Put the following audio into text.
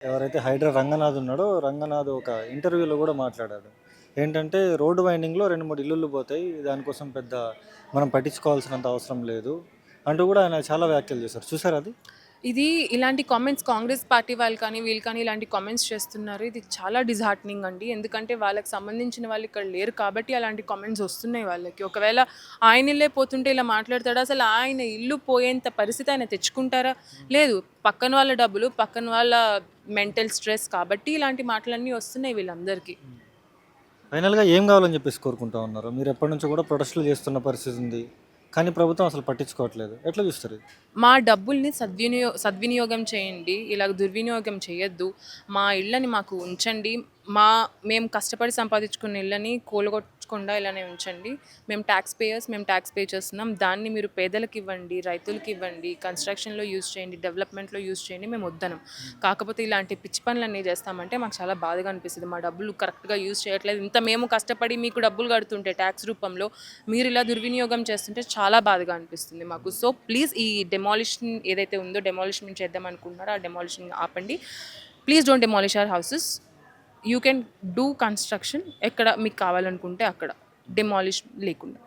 ఎవరైతే హైడ్రా రంగనాథ్ ఉన్నాడో, రంగనాథ్ ఒక ఇంటర్వ్యూలో కూడా మాట్లాడాడు. ఏంటంటే రోడ్డు వైండింగ్‌లో 2, 3 ఇల్లులు పోతాయి. దానికోసం పెద్ద మనం పట్టించుకోవాల్సినంత అవసరం లేదు అంటూ కూడా ఆయన చాలా వ్యాఖ్యలు చేశారు. చూసారా అది? ఇది ఇలాంటి కామెంట్స్ కాంగ్రెస్ పార్టీ వాళ్ళు కానీ, వీళ్ళు కానీ ఇలాంటి కామెంట్స్ చేస్తున్నారు. ఇది చాలా డిస్‌హార్టనింగ్ అండి. ఎందుకంటే వాళ్ళకి సంబంధించిన వాళ్ళు ఇక్కడ లేరు కాబట్టి అలాంటి కామెంట్స్ వస్తున్నాయి వాళ్ళకి. ఒకవేళ ఆయన ఇల్లే పోతుంటే ఇలా మాట్లాడతాడా? అసలు ఆయన ఇల్లు పోయేంత పరిస్థితి ఆయన తెచ్చుకుంటారా? లేదు. పక్కన వాళ్ళ డబ్బులు, పక్కన వాళ్ళ మెంటల్ స్ట్రెస్ కాబట్టి ఇలాంటి మాటలన్నీ వస్తున్నాయి వీళ్ళందరికీ. ఫైనల్‌గా ఏం కావాలని చెప్పేసి కోరుకుంటా ఉన్నారు? మీరు ఎప్పటినుంచో కూడా ప్రొటెస్టులు చేస్తున్న పరిస్థితి ఉంది. కానీ ప్రభుత్వం అసలు పట్టించుకోవట్లేదు. ఎట్లా చూస్తారు ఇది? మా డబ్బుల్ని సద్వినియోగం చేయండి. ఇలాగ దుర్వినియోగం చేయొద్దు. మా ఇళ్ళని మాకు ఉంచండి. మేము కష్టపడి సంపాదించుకున్న ఇళ్ళని కూలగొట్టకుండా ఇలానే ఉంచండి. మేము ట్యాక్స్ పే చేస్తున్నాం. దాన్ని మీరు పేదలకివ్వండి, రైతులకివ్వండి, కన్‌స్ట్రక్షన్‌లో యూజ్ చేయండి, డెవలప్‌మెంట్‌లో యూజ్ చేయండి. మేము వద్దనం. కాకపోతే ఇలాంటి పిచ్చి పనులన్నీ చేస్తామంటే మాకు చాలా బాధగా అనిపిస్తది. మా డబ్బులు కరెక్ట్‌గా యూజ్ చేయట్లేదు. ఇంత మేము కష్టపడి మీకు డబ్బులు కడుతుంటే ట్యాక్స్ రూపంలో మీరు ఇలా దుర్వినియోగం చేస్తుంటే చాలా బాధగా అనిపిస్తుంది మాకు. సో ప్లీజ్ ఈ డెమాలిషన్ ఏదైతే ఉందో డెమాలిషన్ చేద్దాం అనుకుంటున్నారో ఆ డెమాలిషన్ ఆపండి. Please don't demolish hour houses. You can do construction ఎక్కడ మీకు కావాలనుకుంటే అక్కడ, డెమాలిష్ లేకుండా.